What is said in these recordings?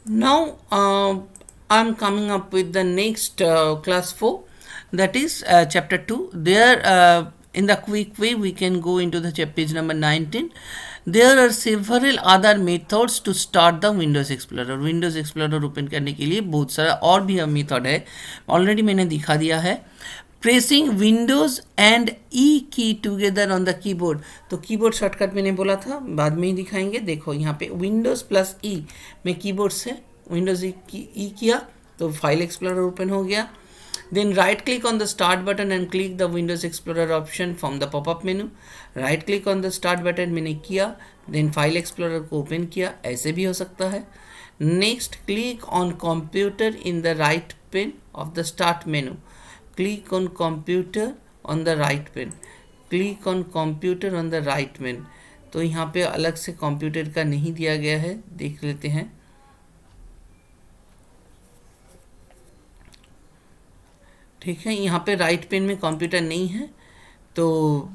Now I'm coming up with the next class 4, that is chapter 2. There, in the quick way, we can go into the page number 19. There are several other methods to start the Windows Explorer. Windows Explorer open करने के लिए बहुत सारा और भी method है, already मैंने दिखा दिया है. प्रेसिंग विंडोज एंड ई की टुगेदर ऑन द कीबोर्ड. तो कीबोर्ड शॉर्टकट मैंने बोला था, बाद में ही दिखाएंगे. देखो यहाँ पे विंडोज प्लस ई, मैं कीबोर्ड से विंडोज ई किया तो फाइल एक्सप्लोरर ओपन हो गया. Then right click on the start button and click the Windows Explorer option from the popup menu. Right click on the start button मैंने किया, देन फाइल एक्सप्लोरर को open किया, ऐसे भी हो सकता है. Next, click on computer in the right pane of the start menu. Click on computer on the right pane. Click on computer on the right pane. तो यहाँ पे अलग से कंप्यूटर का नहीं दिया गया है, देख लेते हैं. ठीक है, यहाँ पे राइट पेन में कंप्यूटर नहीं है. तो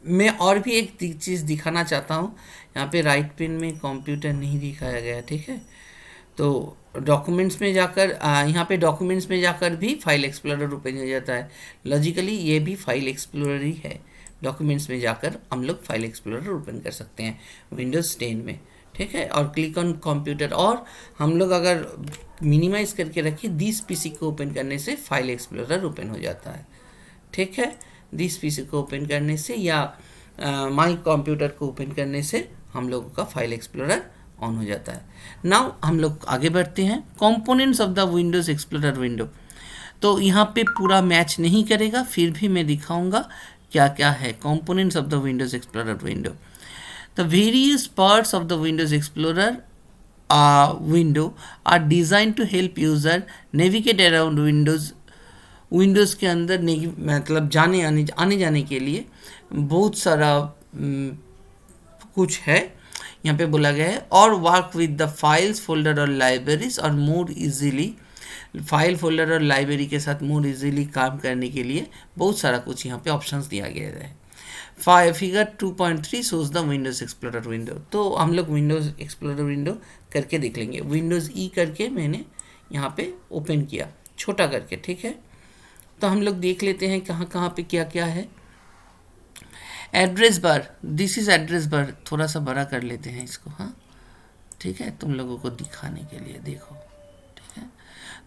मैं और भी एक चीज़ दिखाना चाहता हूँ. यहाँ पे राइट पेन में कंप्यूटर नहीं दिखाया गया. ठीक है, तो डॉक्यूमेंट्स में जाकर यहाँ पे डॉक्यूमेंट्स में जाकर भी फाइल एक्सप्लोरर ओपन हो जाता है. लॉजिकली ये भी फाइल एक्सप्लोरर ही है. डॉक्यूमेंट्स में जाकर हम लोग फाइल एक्सप्लोरर ओपन कर सकते हैं विंडोज़ 10 में. ठीक है, और क्लिक ऑन कंप्यूटर, और हम लोग अगर मिनिमाइज करके रखें दिस पीसी को ओपन करने से फाइल एक्सप्लोरर ओपन हो जाता है. ठीक है, दिस पीसी को ओपन करने से या माई कंप्यूटर को ओपन करने से हम लोगों का फाइल एक्सप्लोरर ऑन हो जाता है. नाउ हम लोग आगे बढ़ते हैं. Components of the Windows Explorer window. तो यहाँ पे पूरा मैच नहीं करेगा, फिर भी मैं दिखाऊंगा क्या क्या है components of the Windows Explorer window. The various parts of the Windows Explorer window are design to help user navigate around Windows के अंदर मतलब आने जाने के लिए बहुत सारा कुछ है. यहाँ पे बोला गया है और work with the files folder और लाइब्रेरीज और मोर इजीली. फाइल फोल्डर और लाइब्रेरी के साथ मोर इजीली काम करने के लिए बहुत सारा कुछ यहाँ पे ऑप्शंस दिया गया है. Figure 2.3 shows the Windows Explorer window. तो हम लोग विंडोज एक्सप्लोरर विंडो करके देख लेंगे. विंडोज ई करके मैंने यहाँ पे ओपन किया, छोटा करके. ठीक है, तो हम लोग देख लेते हैं कहाँ कहाँ पे क्या क्या है. Address bar, this is address bar. थोड़ा सा बड़ा कर लेते हैं इसको. हाँ, ठीक है, तुम लोगों को दिखाने के लिए. देखो, ठीक है,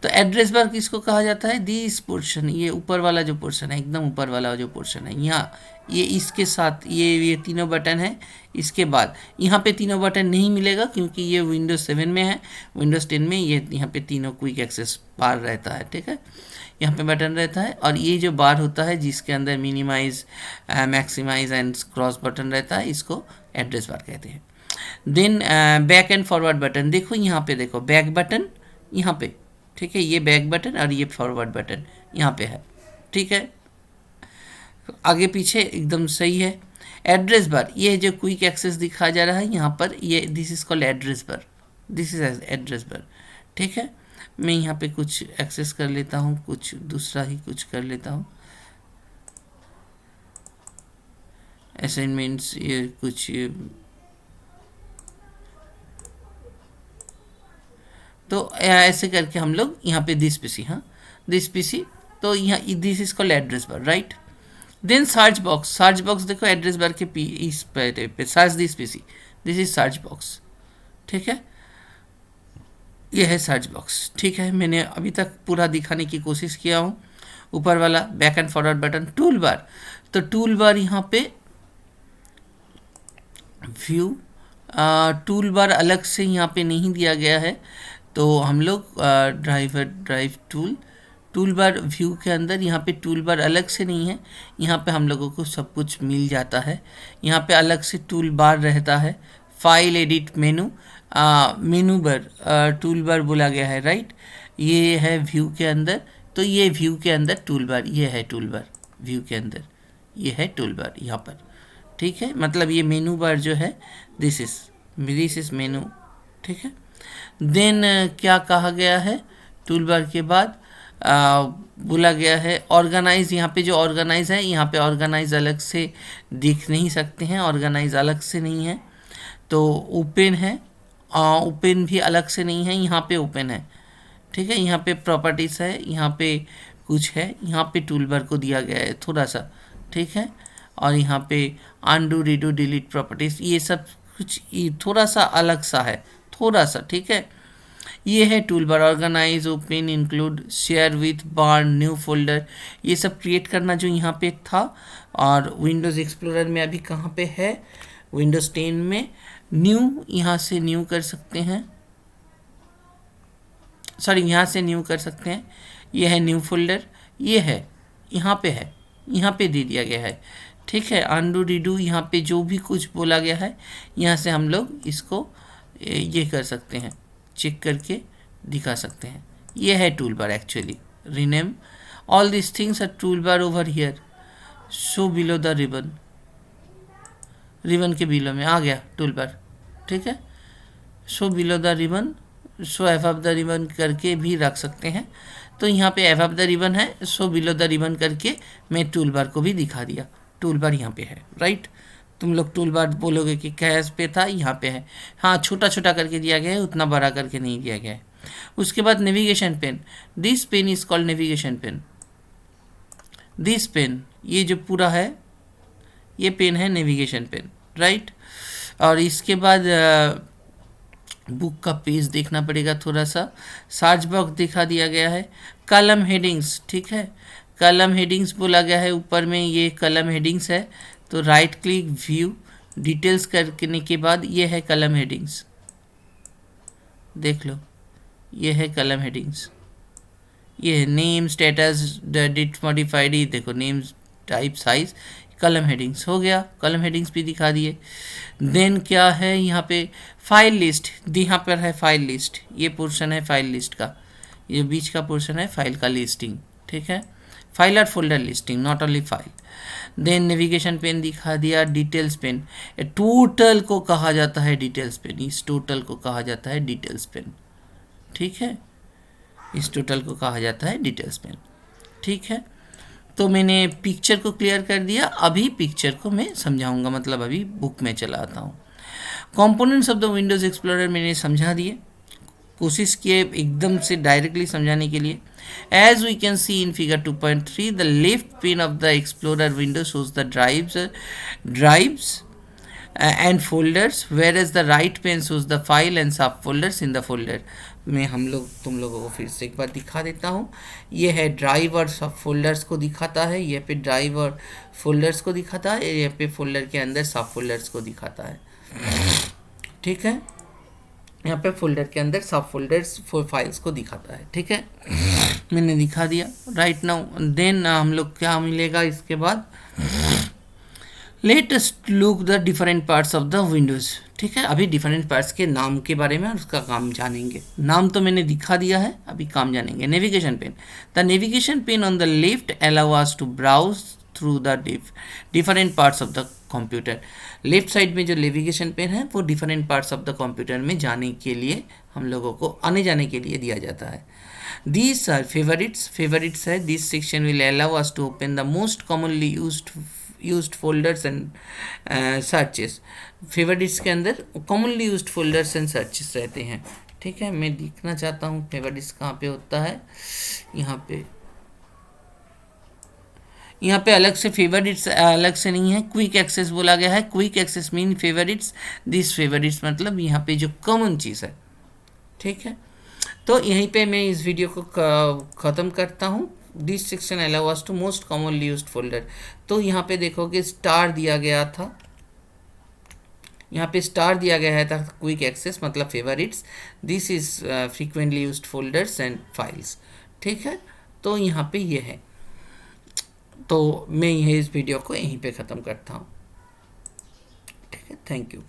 तो एड्रेस बार किसको कहा जाता है? दिस पोर्शन, ये ऊपर वाला जो पोर्शन है, एकदम ऊपर वाला जो पोर्शन है, यहाँ ये इसके साथ ये तीनों बटन है. इसके बाद यहाँ पे तीनों बटन नहीं मिलेगा क्योंकि ये विंडोज 7 में है. विंडोज 10 में ये यहाँ पे तीनों क्विक एक्सेस बार रहता है. ठीक है, यहाँ पे बटन रहता है, और ये जो बार होता है जिसके अंदर minimise, maximise and cross button रहता है, इसको एड्रेस बार कहते हैं. Then back and forward button. देखो यहाँ पे, देखो बैक बटन यहाँ पे. ठीक है, ये बैक बटन और ये फॉरवर्ड बटन यहाँ पे है. ठीक है, आगे पीछे एकदम सही है. एड्रेस बार, ये जो क्विक एक्सेस दिखाया जा रहा है यहाँ पर, ये this is called address bar. This is address bar. ठीक है, मैं यहाँ पे कुछ एक्सेस कर लेता हूँ, कुछ दूसरा ही कुछ कर लेता हूँ. असाइनमेंट्स, ये कुछ, तो ऐसे करके हम लोग यहाँ पे दिस पीसी, हाँ दिस पीसी, तो यहाँ this is called address bar, right. Then search box. Search box देखो एड्रेस बार के इस पे search this PC, this is search box. ठीक है, यह है सर्च बॉक्स. ठीक है, मैंने अभी तक पूरा दिखाने की कोशिश किया हूँ. ऊपर वाला back and forward button. Tool bar, तो टूल बार यहाँ पे व्यू, टूल बार अलग से यहाँ पे नहीं दिया गया है. तो हम लोग ड्राइव टूल बार व्यू के अंदर यहाँ पे टूल बार अलग से नहीं है. यहाँ पे हम लोगों को सब कुछ मिल जाता है. यहाँ पे अलग से टूल बार रहता है. फाइल एडिट मेनू, मेनू बार टूल बार बोला गया है, राइट. ये है व्यू के अंदर, तो ये व्यू के अंदर टूल बार, ये है टूल बार व्यू के अंदर, ये है टूल बार यहाँ पर. ठीक है, मतलब ये मेनू बार जो है दिस इज मेनू. ठीक है, देन क्या कहा गया है टूल बार के बाद, बोला गया है ऑर्गेनाइज. यहाँ पे जो ऑर्गेनाइज है, यहाँ पे ऑर्गेनाइज अलग से दिख नहीं सकते हैं, ऑर्गेनाइज अलग से नहीं है. तो ओपन है ओपन भी अलग से नहीं है, यहाँ पे ओपन है, ठीक है। यहाँ पे प्रॉपर्टीज़ है, यहाँ पे कुछ है, यहाँ पे टूल बार को दिया गया है थोड़ा सा, ठीक है। और यहाँ पे अनडू रीडू डिलीट प्रॉपर्टीज़, ये सब कुछ थोड़ा सा अलग सा है, थोड़ा सा, ठीक है। ये है tool bar, organise, open, include, share with, burn, new folder, ये सब क्रिएट करना जो यहाँ पे था। और विंडोज़ एक्सप्लोरर में अभी कहाँ पे है, विंडोज़ 10 में न्यू, यहाँ से न्यू कर सकते हैं, सॉरी यहाँ से न्यू कर सकते हैं। ये है न्यू फोल्डर, ये है यहाँ पे है, यहाँ पे दे दिया गया है, ठीक है। अनडू रीडू, यहाँ पे जो भी कुछ बोला गया है यहाँ से हम लोग इसको ये कर सकते हैं, चेक करके दिखा सकते हैं। ये है tool bar actually. Rename all this things are tool bar over here, show below the ribbon, ribbon के बिलो में आ गया टूल बार, ठीक है। Show below the ribbon, show above the ribbon करके भी रख सकते हैं। तो यहाँ पे एबव द रिबन है, शो बिलो द रिबन करके मैं टूल बार को भी दिखा दिया। टूल बार यहाँ पे है, राइट। तुम लोग टूल बार बोलोगे कि कैश पे था, यहाँ पे है, हाँ छोटा छोटा करके दिया गया है, उतना बड़ा करके नहीं दिया गया है। उसके बाद navigation pane, this pane is called navigation pane. This pane, ये जो पूरा है ये पेन है नेविगेशन पेन, राइट। और इसके बाद बुक का पेज देखना पड़ेगा थोड़ा सा। सर्च बॉक्स दिखा दिया गया है। कलम हेडिंग्स, ठीक है, कलम हेडिंग्स बोला गया है, ऊपर में ये कलम हेडिंग्स है। तो राइट क्लिक, व्यू, डिटेल्स करने के बाद ये है कलम हेडिंग्स, देख लो, ये है कलम हेडिंग्स। ये है नेम, स्टेटस, डिट मॉडिफाइड, देखो नेम, टाइप, साइज, कलम हेडिंग्स हो गया। कलम हेडिंग्स भी दिखा दिए। देन क्या है यहाँ पे, फाइल लिस्ट, यहाँ पर है फाइल लिस्ट, ये पोर्शन है फाइल लिस्ट का, ये बीच का पोर्शन है फाइल का लिस्टिंग, ठीक है। फाइल और folder listing, not only file. Then navigation pane दिखा दिया। डिटेल्स पेन, टोटल को कहा जाता है डिटेल्स पेन, इस टोटल को कहा जाता है डिटेल्स पेन, ठीक है, इस टोटल को कहा जाता है डिटेल्स पेन, ठीक है। तो मैंने पिक्चर को क्लियर कर दिया, अभी पिक्चर को मैं समझाऊंगा, मतलब अभी बुक में चला आता हूँ। Components of the Windows explorer मैंने समझा दिए, कोशिश किए एकदम से डायरेक्टली समझाने के लिए। As we can see in figure 2.3, the left pane of the explorer window shows the drives and folders, whereas the right pane shows the file and sub folders in the folder। मैं तुम लोगों को फिर से एक बार दिखा देता हूँ। ये है ड्राइव और सब फोल्डर्स को दिखाता है, ये पे ड्राइव और फोल्डर्स को दिखाता है, ये पे फोल्डर के अंदर सब फोल्डर्स को दिखाता है, ठीक है। यहाँ पे फोल्डर के अंदर सब फोल्डर्स फाइल्स को दिखाता है, ठीक है। मैंने दिखा दिया, राइट नाउ। देन हम लोग क्या मिलेगा इसके बाद, let us look the different parts of the Windows, ठीक है। अभी डिफरेंट पार्ट्स के नाम के बारे में और उसका काम जानेंगे। नाम तो मैंने दिखा दिया है, अभी काम जानेंगे। Navigation pane, the navigation pane on the left allow us to browse through the different parts of the computer. Left side में जो नेविगेशन पेन है वो different parts of the computer में जाने के लिए हम लोगों को आने जाने के लिए दिया जाता है। These are favorites है, this section will allow us to open the most commonly used folders and searches। favorites के अंदर commonly used folders and searches रहते हैं, ठीक है। मैं देखना चाहता हूँ favorites कहाँ पे होता है। यहाँ पे अलग से फेवरेट्स अलग से नहीं है, क्विक एक्सेस बोला गया है। Quick access mean favourites, this favourites मतलब यहाँ पे जो कॉमन चीज़ है, ठीक है। तो यहीं पे मैं इस वीडियो को ख़त्म करता हूँ। This section allow us to most commonly used folder. तो यहाँ पे देखोगे स्टार दिया गया था, यहाँ पे स्टार दिया गया था क्विक एक्सेस मतलब favourites. This is frequently used folders and files, ठीक है। तो यहाँ पे ये है। तो मैं इस वीडियो को यहीं पे ख़त्म करता हूँ, ठीक है। Thank you.